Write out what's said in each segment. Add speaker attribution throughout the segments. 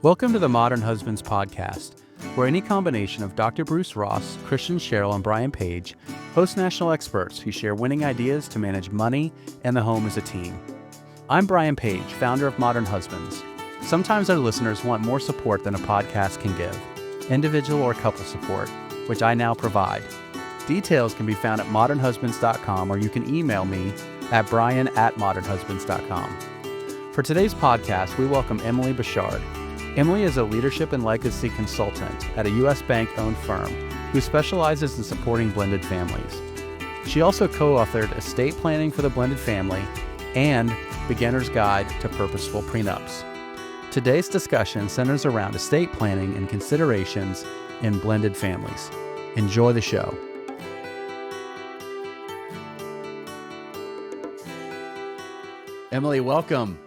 Speaker 1: Welcome to the Modern Husbands Podcast, where any combination of Dr. Bruce Ross, Christian Sherrill, and Brian Page host national experts who share winning ideas to manage money and the home as a team. I'm Brian Page, founder of Modern Husbands. Sometimes our listeners want more support than a podcast can give, individual or couple support, which I now provide. Details can be found at modernhusbands.com, or you can email me at brian@modernhusbands.com. For today's podcast, we welcome Emily Bouchard. Emily is a leadership and legacy consultant at a U.S. bank-owned firm who specializes in supporting blended families. She also co-authored Estate Planning for the Blended Family and Beginner's Guide to Purposeful Prenups. Today's discussion centers around estate planning and considerations in blended families. Enjoy the show. Emily, welcome.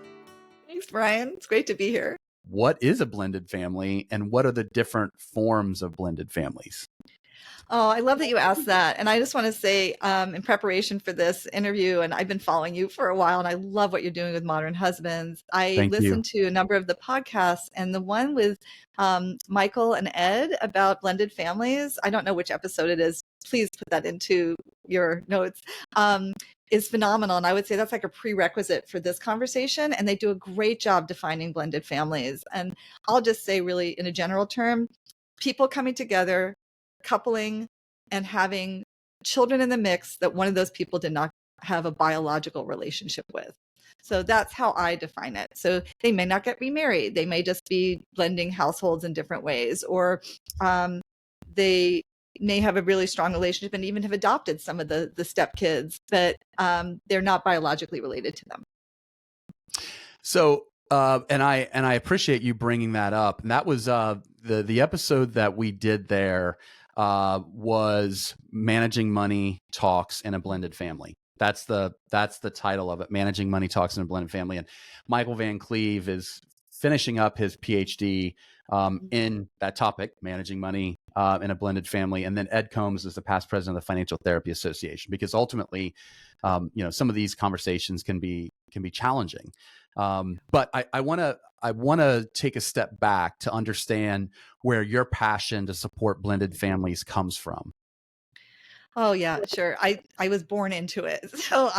Speaker 2: Thanks, Brian. It's great to be here.
Speaker 1: What is a blended family, and what are the different forms of blended families?
Speaker 2: Oh, I love that you asked that. And I just want to say, in preparation for this interview, and I've been following you for a while, and I love what you're doing with Modern Husbands. I listened to a number of the podcasts, and the one with Michael and Ed about blended families, I don't know which episode it is. Please put that into your notes. Is phenomenal. And I would say that's like a prerequisite for this conversation. And they do a great job defining blended families. And I'll just say, really, in a general term, people coming together, coupling, and having children in the mix that one of those people did not have a biological relationship with. So that's how I define it. So they may not get remarried. They may just be blending households in different ways, or they may have a really strong relationship and even have adopted some of the stepkids, but they're not biologically related to them.
Speaker 1: So, and I appreciate you bringing that up. And that was the episode that we did there was Managing Money Talks in a Blended Family. That's the title of it, Managing Money Talks in a Blended Family. And Michael Van Cleve is finishing up his PhD in that topic, managing money in a blended family. And then Ed Combs is the past president of the Financial Therapy Association, because ultimately, some of these conversations can be challenging. But I want to take a step back to understand where your passion to support blended families comes from.
Speaker 2: Oh yeah, sure. I was born into it. So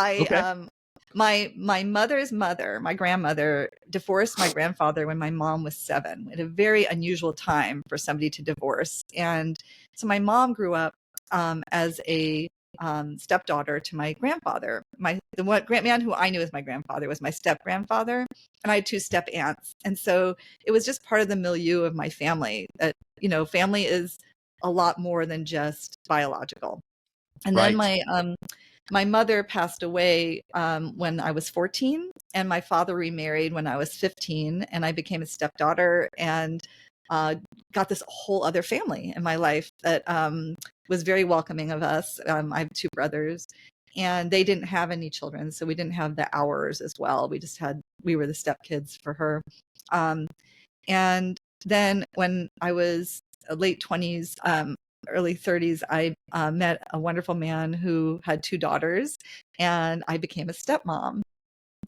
Speaker 2: my mother's mother, my grandmother, divorced my grandfather when my mom was 7, at a very unusual time for somebody to divorce. And so my mom grew up as a stepdaughter to my grandfather. The man who I knew as my grandfather was my step grandfather, and I had 2 step aunts. And so it was just part of the milieu of my family that, family is a lot more than just biological. And then my mother passed away when I was 14, and my father remarried when I was 15, and I became a stepdaughter and got this whole other family in my life that was very welcoming of us. I have 2 brothers, and they didn't have any children, so we didn't have the hours as well. We were the stepkids for her. And then when I was late 20s, early 30s, I met a wonderful man who had 2 daughters, and I became a stepmom.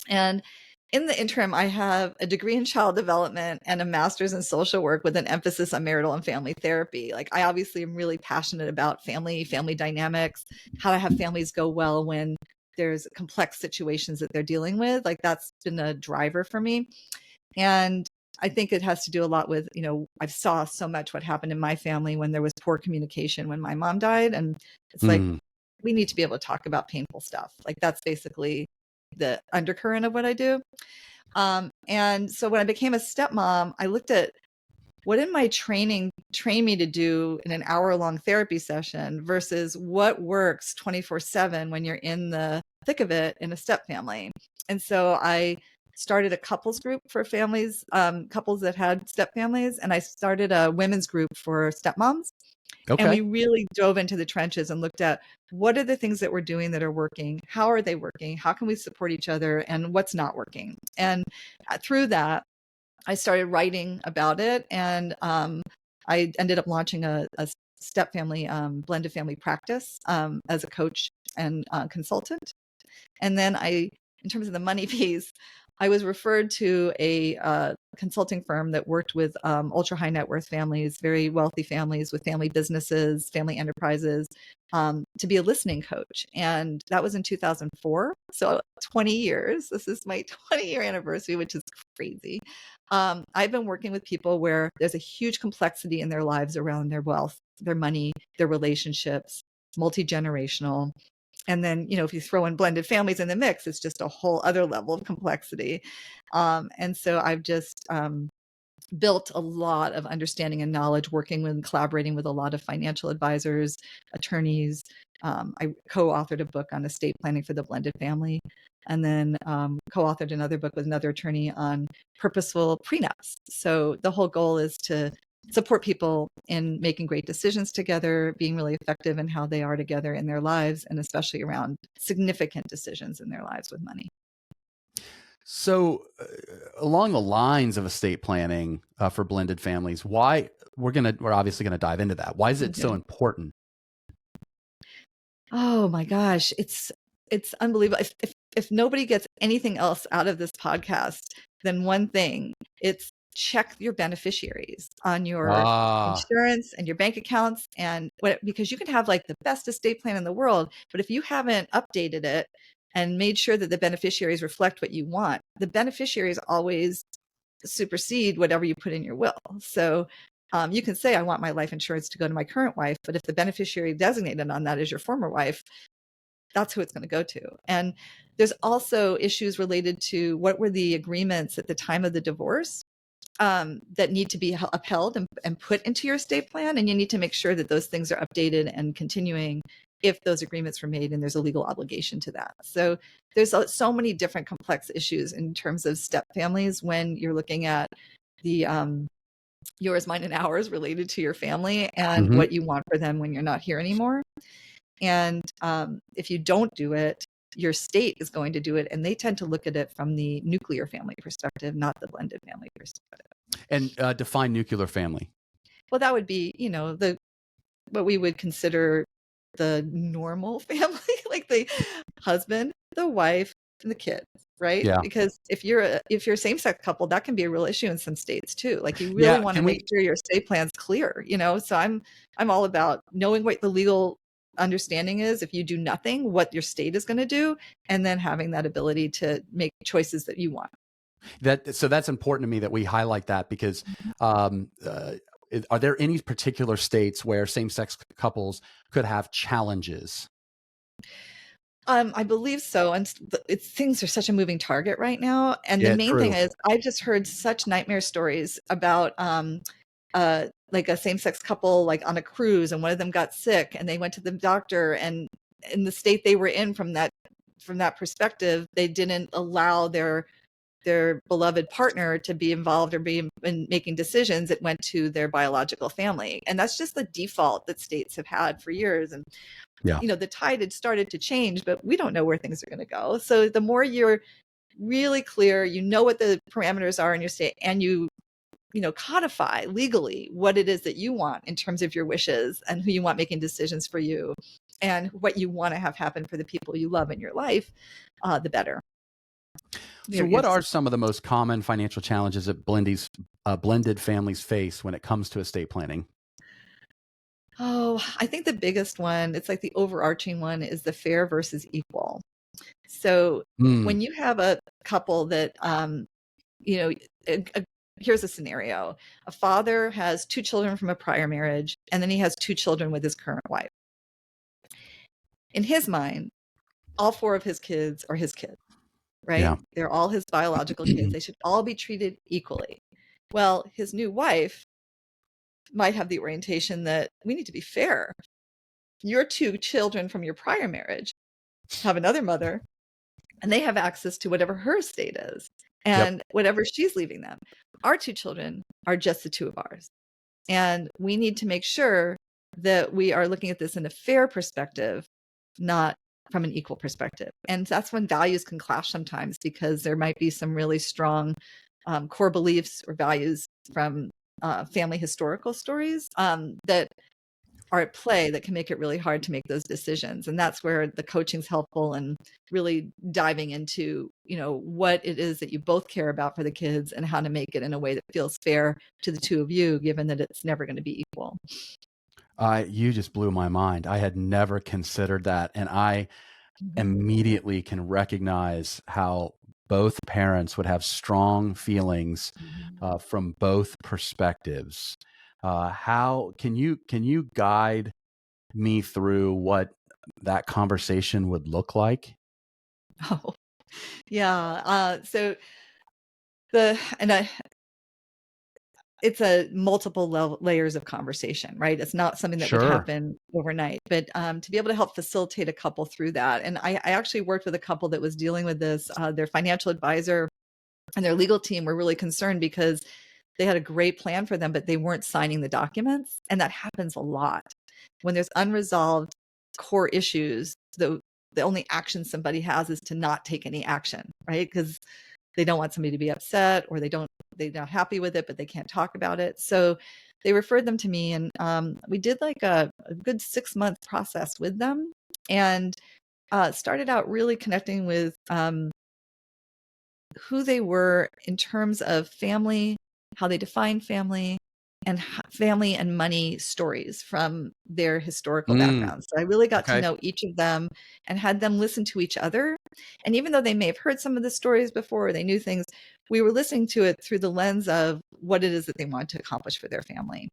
Speaker 2: And in the interim, I have a degree in child development and a master's in social work with an emphasis on marital and family therapy. Like, I obviously am really passionate about family dynamics, how to have families go well when there's complex situations that they're dealing with. Like, that's been a driver for me. And I think it has to do a lot with, I saw so much what happened in my family when there was poor communication when my mom died. And it's like, we need to be able to talk about painful stuff. Like, that's basically the undercurrent of what I do. And so when I became a stepmom, I looked at what in my training trained me to do in an hour-long therapy session versus what works 24/7 when you're in the thick of it in a step family. And so I started a couples group for families, couples that had step families, and I started a women's group for stepmoms. Okay. And we really dove into the trenches and looked at what are the things that we're doing that are working, how are they working, how can we support each other, and what's not working. And through that, I started writing about it, and I ended up launching a step family, blended family practice as a coach and consultant. And then in terms of the money piece, I was referred to a consulting firm that worked with ultra high net worth families, very wealthy families with family businesses, family enterprises, to be a listening coach. And that was in 2004. So 20 years. This is my 20-year anniversary, which is crazy. I've been working with people where there's a huge complexity in their lives around their wealth, their money, their relationships, multi-generational. And then, if you throw in blended families in the mix, it's just a whole other level of complexity. And so I've just built a lot of understanding and knowledge working with and collaborating with a lot of financial advisors, attorneys. I co-authored a book on estate planning for the blended family, and then co-authored another book with another attorney on purposeful prenups. So the whole goal is to support people in making great decisions together, being really effective in how they are together in their lives, and especially around significant decisions in their lives with money.
Speaker 1: So along the lines of estate planning for blended families, why we're obviously going to dive into that. Why is it so important?
Speaker 2: Oh my gosh. It's unbelievable. If nobody gets anything else out of this podcast, then one thing, it's check your beneficiaries on your insurance and your bank accounts, because you can have like the best estate plan in the world, but if you haven't updated it and made sure that the beneficiaries reflect what you want, the beneficiaries always supersede whatever you put in your will. So you can say, I want my life insurance to go to my current wife, but if the beneficiary designated on that is your former wife, that's who it's going to go to. And there's also issues related to what were the agreements at the time of the divorce that need to be upheld and put into your estate plan. And you need to make sure that those things are updated and continuing if those agreements were made and there's a legal obligation to that. So there's so many different complex issues in terms of step families when you're looking at the yours, mine, and ours related to your family and what you want for them when you're not here anymore. And if you don't do it, your state is going to do it. And they tend to look at it from the nuclear family perspective, not the blended family perspective.
Speaker 1: And define nuclear family.
Speaker 2: Well, that would be, what we would consider the normal family, like the husband, the wife, and the kids, right?
Speaker 1: Yeah.
Speaker 2: Because if you're a same-sex couple, that can be a real issue in some states too. Like you really want to make sure your estate plan's clear, So I'm all about knowing what the legal understanding is if you do nothing, what your state is going to do, and then having that ability to make choices that you want.
Speaker 1: So that's important to me that we highlight that, because are there any particular states where same-sex couples could have challenges?
Speaker 2: I believe so. And things are such a moving target right now. And the main thing is I've just heard such nightmare stories about like a same-sex couple, like on a cruise, and one of them got sick and they went to the doctor, and in the state they were in from that perspective, they didn't allow their beloved partner to be involved or be in making decisions. It went to their biological family. And that's just the default that states have had for years. And, the tide had started to change, but we don't know where things are going to go. So the more you're really clear, what the parameters are in your state, and you codify legally what it is that you want in terms of your wishes and who you want making decisions for you and what you want to have happen for the people you love in your life, the better.
Speaker 1: So what are some of the most common financial challenges that blended families face when it comes to estate planning?
Speaker 2: Oh, I think the biggest one, it's like the overarching one, is the fair versus equal. So when you have a couple that, here's a scenario. A father has 2 children from a prior marriage, and then he has 2 children with his current wife. In his mind, all 4 of his kids are his kids. Right? Yeah. They're all his biological kids. They should all be treated equally. Well, his new wife might have the orientation that we need to be fair. Your 2 children from your prior marriage have another mother, and they have access to whatever her estate is and whatever she's leaving them. Our 2 children are just the 2 of ours. And we need to make sure that we are looking at this in a fair perspective, not from an equal perspective. And that's when values can clash sometimes, because there might be some really strong core beliefs or values from family historical stories that are at play that can make it really hard to make those decisions. And that's where the coaching's helpful, and really diving into, what it is that you both care about for the kids and how to make it in a way that feels fair to the two of you, given that it's never going to be equal.
Speaker 1: You just blew my mind. I had never considered that. And I immediately can recognize how both parents would have strong feelings from both perspectives. How can you guide me through what that conversation would look like?
Speaker 2: Oh, yeah. So it's a multiple layers of conversation, right? It's not something that would
Speaker 1: Sure.
Speaker 2: happen overnight, but to be able to help facilitate a couple through that. And I actually worked with a couple that was dealing with this. Their financial advisor and their legal team were really concerned because they had a great plan for them, but they weren't signing the documents. And that happens a lot. When there's unresolved core issues, the only action somebody has is to not take any action, right? Because they don't want somebody to be upset, or they're not happy with it, but they can't talk about it. So they referred them to me, and we did like a good 6-month process with them, and started out really connecting with who they were in terms of family, how they define family, and family and money stories from their historical backgrounds. So I really got to
Speaker 1: Okay.
Speaker 2: know each of them and had them listen to each other. And even though they may have heard some of the stories before, or they knew things, we were listening to it through the lens of what it is that they want to accomplish for their family.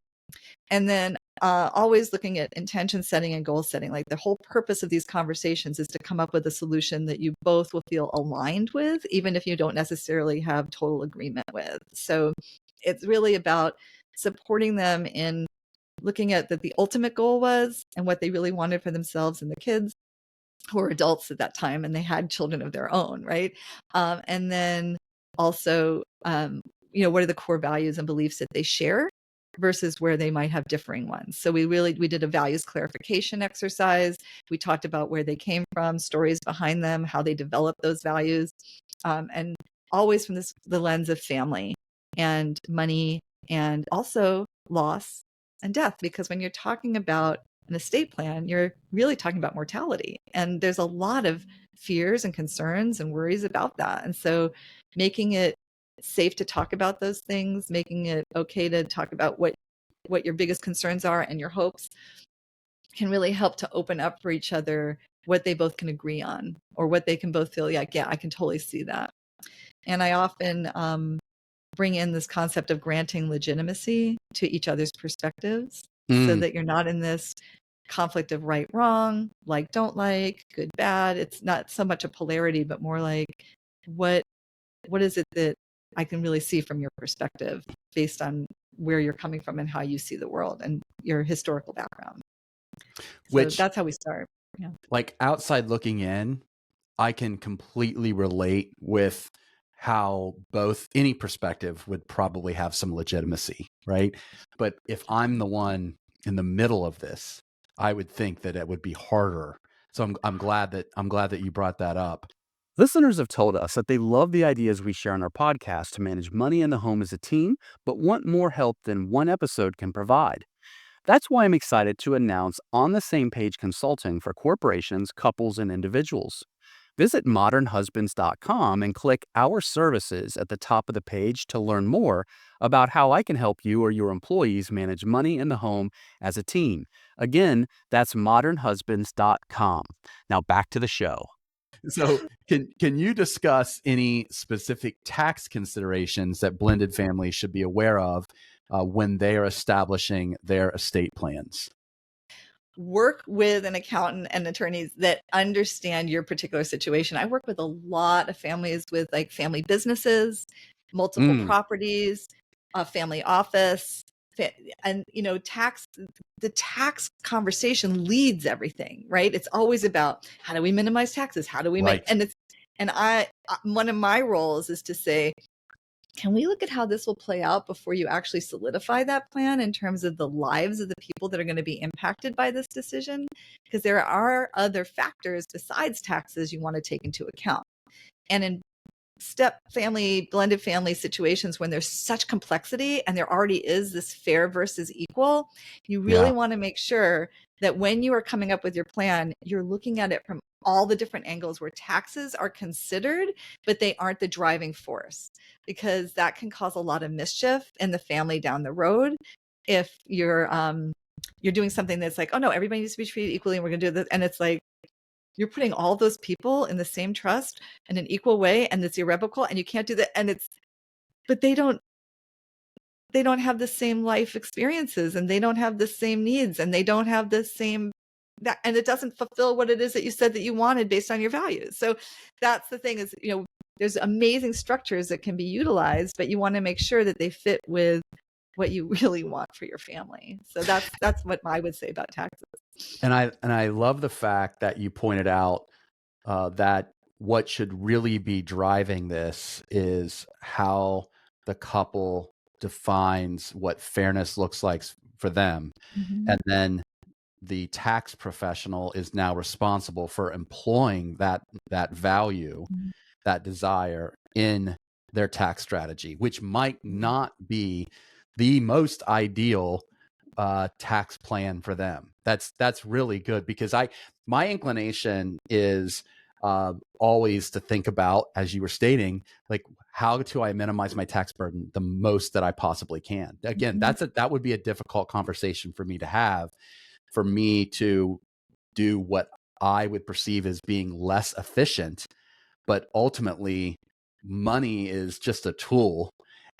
Speaker 2: And then always looking at intention setting and goal setting. Like, the whole purpose of these conversations is to come up with a solution that you both will feel aligned with, even if you don't necessarily have total agreement with. So it's really about supporting them in looking at that the ultimate goal was, and what they really wanted for themselves and the kids, who were adults at that time and they had children of their own, right? And then also, what are the core values and beliefs that they share versus where they might have differing ones. So we did a values clarification exercise. We talked about where they came from, stories behind them, how they developed those values, and always from the lens of family and money, and also loss and death. Because when you're talking about an estate plan, you're really talking about mortality. And there's a lot of fears and concerns and worries about that. And so making it safe to talk about those things, making it okay to talk about what your biggest concerns are and your hopes, can really help to open up for each other what they both can agree on, or what they can both feel like, yeah, I can totally see that. And I often bring in this concept of granting legitimacy to each other's perspectives, so that you're not in this conflict of right, wrong, like, don't like, good, bad. It's not so much a polarity, but more like, what is it that I can really see from your perspective, based on where you're coming from and how you see the world and your historical background. So
Speaker 1: Which,
Speaker 2: that's how we start. Yeah.
Speaker 1: like, outside looking in, I can completely relate with how both any perspective would probably have some legitimacy, right? But if I'm the one in the middle of this, I would think that it would be harder. So I'm glad that you brought that up. Listeners have told us that they love the ideas we share on our podcast to manage money in the home as a team, but want more help than one episode can provide. That's why I'm excited to announce On the Same Page Consulting for corporations, couples, and individuals. Visit modernhusbands.com and click Our Services at the top of the page to learn more about how I can help you or your employees manage money in the home as a team. Again, that's modernhusbands.com. Now back to the show. So, can you discuss any specific tax considerations that blended families should be aware of when they are establishing their estate plans?
Speaker 2: Work with an accountant and attorneys that understand your particular situation. I work with a lot of families with like family businesses, multiple properties, a family office, and the tax conversation leads everything, right? It's always about, how do we minimize taxes? How do we make,
Speaker 1: Right.
Speaker 2: and one of my roles is to say, can we look at how this will play out before you actually solidify that plan, in terms of the lives of the people that are going to be impacted by this decision? Because there are other factors besides taxes you want to take into account. And in step family, blended family situations, when there's such complexity and there already is this fair versus equal, you really want to make sure that when you are coming up with your plan, you're looking at it from all the different angles where taxes are considered, but they aren't the driving force, because that can cause a lot of mischief in the family down the road. If you're doing something that's like, oh no, everybody needs to be treated equally and we're going to do this. And it's like, you're putting all those people in the same trust in an equal way, and it's irrevocable, and you can't do that. And but they don't have the same life experiences, and they don't have the same needs, and they don't have the same that, and it doesn't fulfill what it is that you said that you wanted based on your values. So that's the thing is, there's amazing structures that can be utilized, but you want to make sure that they fit with what you really want for your family. So that's what I would say about taxes.
Speaker 1: And I love the fact that you pointed out that what should really be driving this is how the couple defines what fairness looks like for them. Mm-hmm. And then the tax professional is now responsible for employing that value, mm-hmm. that desire in their tax strategy, which might not be the most ideal tax plan for them. That's really good, because my inclination is always to think about, as you were stating, like, how do I minimize my tax burden the most that I possibly can? Again, mm-hmm. that would be a difficult conversation for me to have, for me to do what I would perceive as being less efficient. But ultimately, money is just a tool.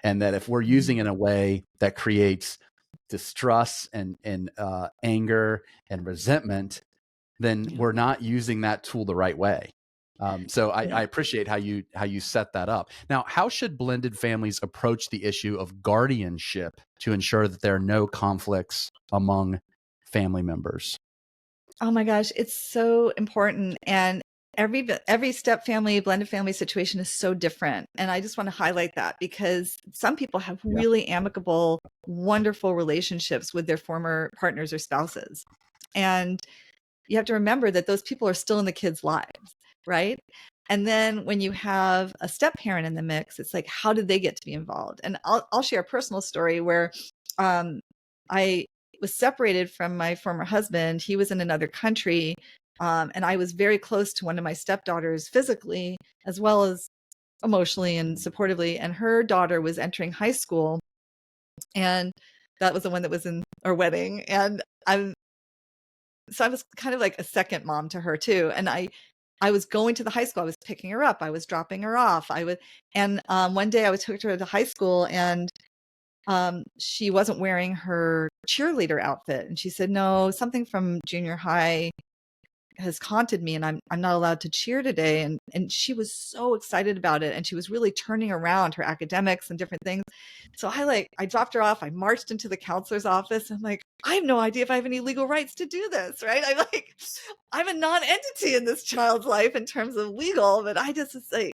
Speaker 1: And that if we're using it in a way that creates distrust and anger and resentment, then we're not using that tool the right way. So I appreciate how you set that up. Now, how should blended families approach the issue of guardianship to ensure that there are no conflicts among family members?
Speaker 2: Oh my gosh, it's so important. And every step family, blended family situation is so different. And I just want to highlight that, because some people have really amicable, wonderful relationships with their former partners or spouses. And you have to remember that those people are still in the kids' lives, right? And then when you have a step parent in the mix, it's like, how did they get to be involved? And I'll share a personal story where I was separated from my former husband. He was in another country. And I was very close to one of my stepdaughters physically, as well as emotionally and supportively. And her daughter was entering high school. And that was the one that was in our wedding. And so I was kind of like a second mom to her too. And I was going to the high school. I was picking her up. I was dropping her off. And one day I took her to high school, and she wasn't wearing her cheerleader outfit. And she said, no, something from junior high has haunted me, and I'm not allowed to cheer today. And she was so excited about it. And she was really turning around her academics and different things. So I dropped her off. I marched into the counselor's office. I'm like, I have no idea if I have any legal rights to do this, right? I'm a non-entity in this child's life in terms of legal, but I just say,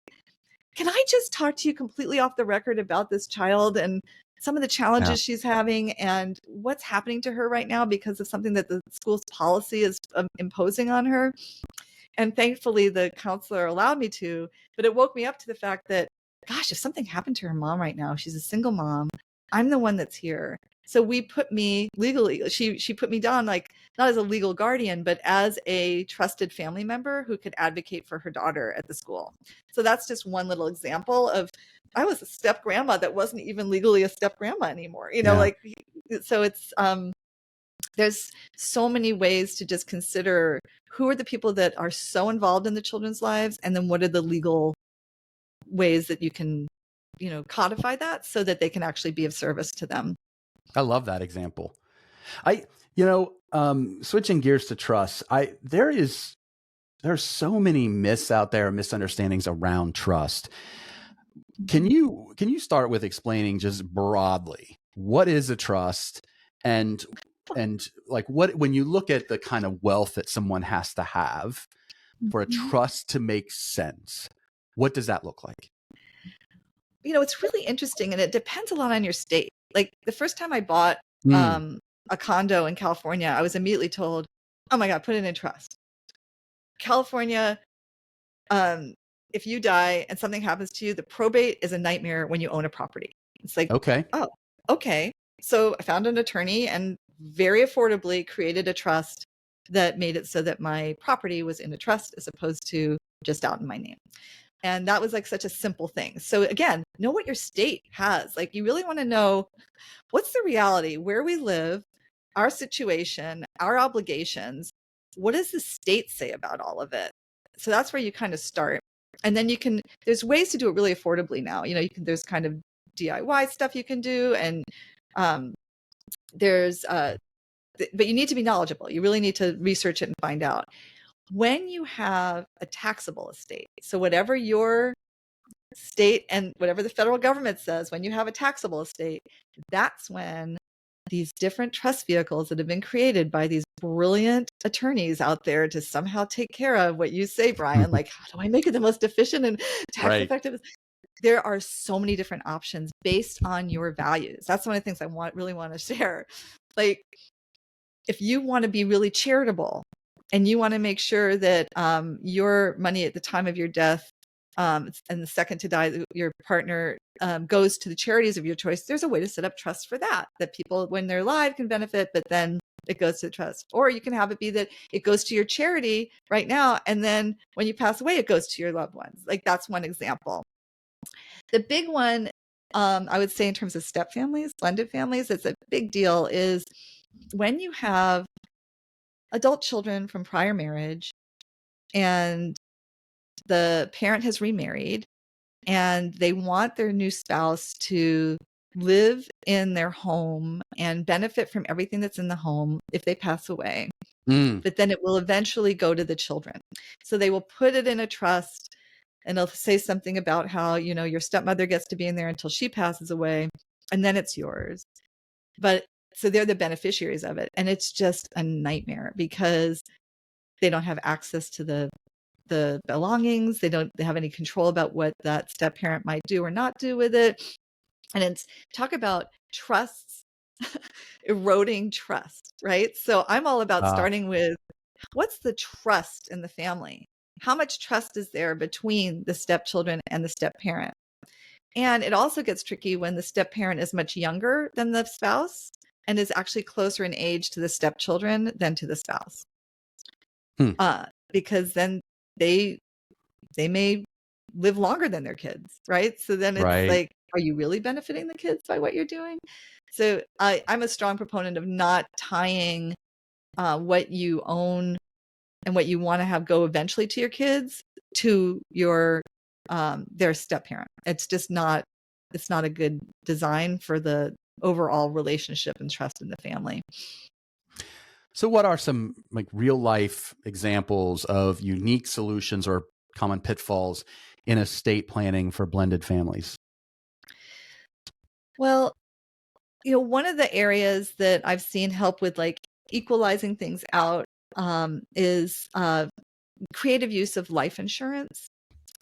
Speaker 2: can I just talk to you completely off the record about this child and some of the challenges she's having and what's happening to her right now because of something that the school's policy is imposing on her? And thankfully the counselor allowed me to, but it woke me up to the fact that, gosh, if something happened to her mom right now, she's a single mom, I'm the one that's here. So we put me legally, she put me down, like, not as a legal guardian, but as a trusted family member who could advocate for her daughter at the school. So that's just one little example of, I was a step grandma that wasn't even legally a step grandma anymore, so it's, there's so many ways to just consider who are the people that are so involved in the children's lives, and then what are the legal ways that you can, codify that so that they can actually be of service to them.
Speaker 1: I love that example. Switching gears to trust, there's so many myths out there, misunderstandings around trust. Can you start with explaining just broadly what is a trust, and like when you look at the kind of wealth that someone has to have for a trust to make sense, what does that look like?
Speaker 2: It's really interesting, and it depends a lot on your state. Like the first time I bought a condo in California, I was immediately told, oh my God, put it in trust. California, if you die and something happens to you, the probate is a nightmare when you own a property. It's like,
Speaker 1: Okay.
Speaker 2: oh, okay. So I found an attorney and very affordably created a trust that made it so that my property was in a trust as opposed to just out in my name. And that was like such a simple thing. So again, know what your state has. Like, you really want to know what's the reality, where we live, our situation, our obligations. What does the state say about all of it? So that's where you kind of start. And then there's ways to do it really affordably now. There's kind of DIY stuff you can do. And but you need to be knowledgeable. You really need to research it and find out. When you have a taxable estate, so whatever your state and whatever the federal government says, when you have a taxable estate, that's when these different trust vehicles that have been created by these brilliant attorneys out there to somehow take care of what you say, Brian, like, how do I make it the most efficient and tax effective? There are so many different options based on your values. That's one of the things I really want to share. Like, if you want to be really charitable and you want to make sure that your money at the time of your death and the second to die, your partner goes to the charities of your choice, there's a way to set up trusts for that people, when they're alive, can benefit, but then it goes to the trust. Or you can have it be that it goes to your charity right now, and then when you pass away, it goes to your loved ones. Like, that's one example. The big one, I would say, in terms of step families, blended families, it's a big deal, is when you have adult children from prior marriage and the parent has remarried and they want their new spouse to live in their home and benefit from everything that's in the home if they pass away. But then it will eventually go to the children. So they will put it in a trust, and they'll say something about how, your stepmother gets to be in there until she passes away, and then it's yours. But so they're the beneficiaries of it. And it's just a nightmare because they don't have access to the belongings. They don't have any control about what that step parent might do or not do with it. And it's talk about trusts, eroding trust, right? So I'm all about starting with, what's the trust in the family? How much trust is there between the stepchildren and the step parent? And it also gets tricky when the step parent is much younger than the spouse and is actually closer in age to the stepchildren than to the spouse. Because then they may live longer than their kids, right? So then it's like, are you really benefiting the kids by what you're doing? So I'm a strong proponent of not tying what you own and what you want to have go eventually to your kids to their step parent. It's just not a good design for the overall relationship and trust in the family.
Speaker 1: So what are some like real life examples of unique solutions or common pitfalls in estate planning for blended families?
Speaker 2: Well, one of the areas that I've seen help with like equalizing things out is creative use of life insurance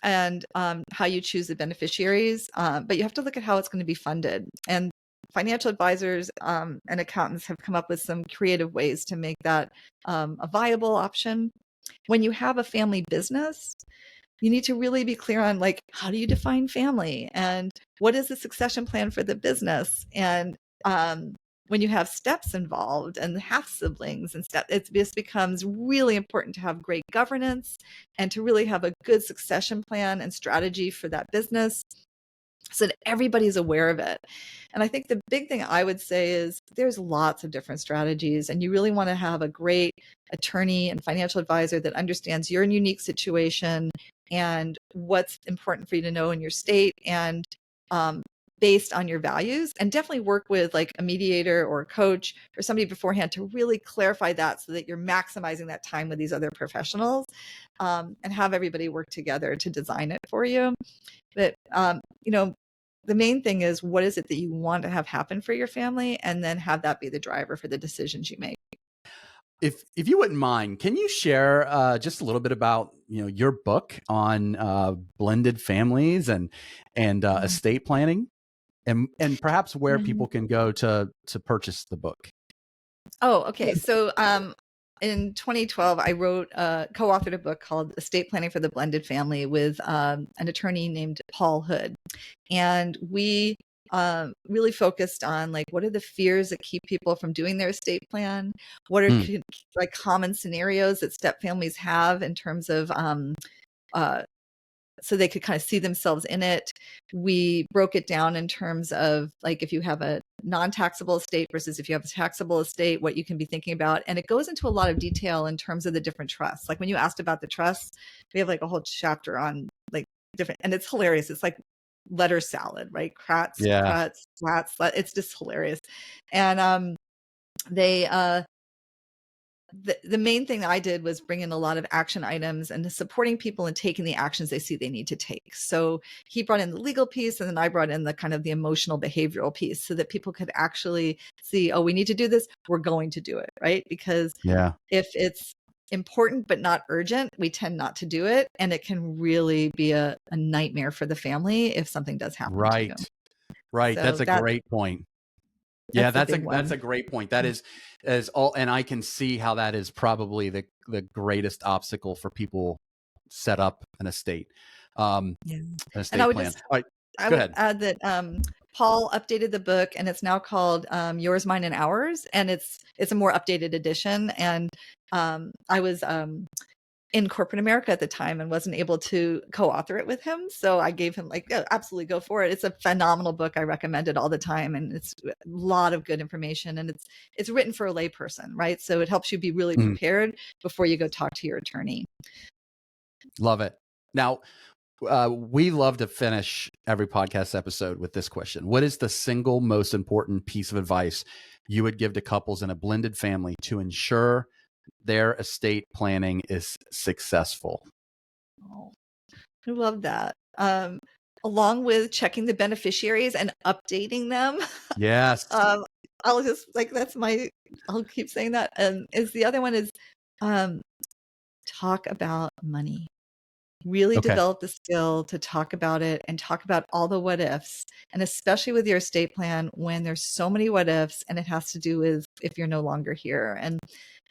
Speaker 2: and how you choose the beneficiaries. But you have to look at how it's going to be funded. And financial advisors and accountants have come up with some creative ways to make that a viable option. When you have a family business, you need to really be clear on, like, how do you define family and what is the succession plan for the business? And when you have steps involved and half siblings and stuff, this becomes really important to have great governance and to really have a good succession plan and strategy for that business so that everybody's aware of it. And I think the big thing I would say is there's lots of different strategies, and you really want to have a great attorney and financial advisor that understands your unique situation and what's important for you to know in your state, and based on your values, and definitely work with like a mediator or a coach or somebody beforehand to really clarify that so that you're maximizing that time with these other professionals, and have everybody work together to design it for you. But, the main thing is, what is it that you want to have happen for your family, and then have that be the driver for the decisions you make.
Speaker 1: If you wouldn't mind, can you share just a little bit about your book on blended families and estate planning, and perhaps where people can go to purchase the book?
Speaker 2: Oh, okay. So in 2012, I wrote, co-authored a book called Estate Planning for the Blended Family with an attorney named Paul Hood. And we really focused on like, what are the fears that keep people from doing their estate plan? What are like common scenarios that step families have in terms of so they could kind of see themselves in it. We broke it down in terms of like if you have a non-taxable estate versus if you have a taxable estate, what you can be thinking about. And it goes into a lot of detail in terms of the different trusts. Like when you asked about the trusts, we have like a whole chapter on like different, and it's hilarious. It's like letter salad, right? Kratz, flats, it's just hilarious. And they the main thing that I did was bring in a lot of action items and supporting people and taking the actions they see they need to take. So he brought in the legal piece, and then I brought in the kind of the emotional behavioral piece so that people could actually see, oh, we need to do this. We're going to do it, right? Because if it's important but not urgent, we tend not to do it. And it can really be a nightmare for the family if something does happen to you.
Speaker 1: Right. So that's a great point. Yeah, that's a great point. That is all, and I can see how that is probably the greatest obstacle for people set up an estate. An estate
Speaker 2: and I would
Speaker 1: plan.
Speaker 2: just,
Speaker 1: all right,
Speaker 2: I would add that Paul updated the book, and it's now called Yours, Mine, and Ours, and it's a more updated edition. And I was in corporate America at the time and wasn't able to co-author it with him. So I gave him like, absolutely go for it. It's a phenomenal book. I recommend it all the time. And it's a lot of good information, and it's written for a layperson, right? So it helps you be really prepared before you go talk to your attorney.
Speaker 1: Love it. Now, we love to finish every podcast episode with this question. What is the single most important piece of advice you would give to couples in a blended family to ensure their estate planning is successful?
Speaker 2: Oh, I love that. Along with checking the beneficiaries and updating them.
Speaker 1: Yes.
Speaker 2: I'll just like, I'll keep saying that. And the other one is talk about money. Really develop the skill to talk about it and talk about all the what ifs, and especially with your estate plan when there's so many what ifs, and it has to do with if you're no longer here. And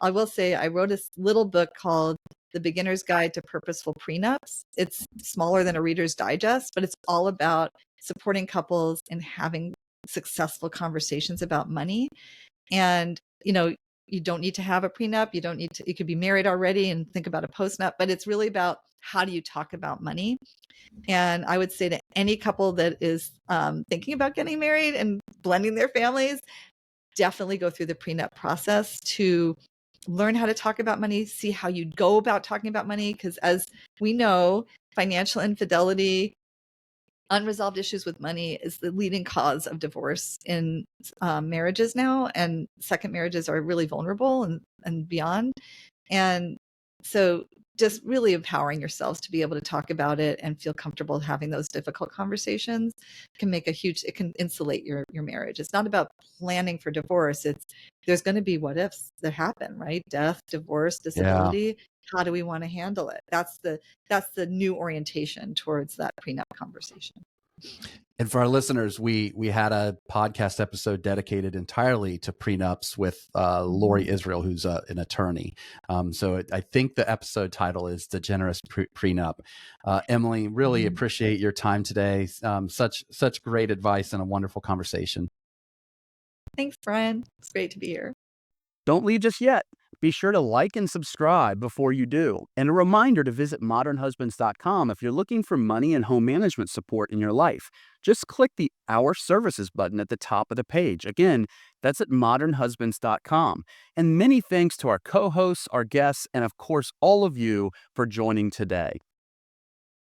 Speaker 2: I will say I wrote a little book called The Beginner's Guide to Purposeful Prenups. It's smaller than a Reader's Digest, but it's all about supporting couples and having successful conversations about money. And, you don't need to have a prenup. You could be married already and think about a postnup, but it's really about how do you talk about money? And I would say to any couple that is thinking about getting married and blending their families, definitely go through the prenup process to learn how to talk about money, see how you go about talking about money. Because as we know, financial infidelity, unresolved issues with money is the leading cause of divorce in marriages now, and second marriages are really vulnerable and beyond. And so just really empowering yourselves to be able to talk about it and feel comfortable having those difficult conversations can make it can insulate your marriage. It's not about planning for divorce. There's going to be what ifs that happen, right? Death, divorce, disability. How do we want to handle it? That's the new orientation towards that prenup conversation.
Speaker 1: And for our listeners, we had a podcast episode dedicated entirely to prenups with Lori Israel, who's an attorney. So I think the episode title is The Generous Prenup. Emily, really appreciate your time today. Such great advice and a wonderful conversation.
Speaker 2: Thanks, Brian. It's great to be here.
Speaker 1: Don't leave just yet. Be sure to like and subscribe before you do. And a reminder to visit modernhusbands.com if you're looking for money and home management support in your life. Just click the Our Services button at the top of the page. Again, that's at modernhusbands.com. And many thanks to our co-hosts, our guests, and of course, all of you for joining today.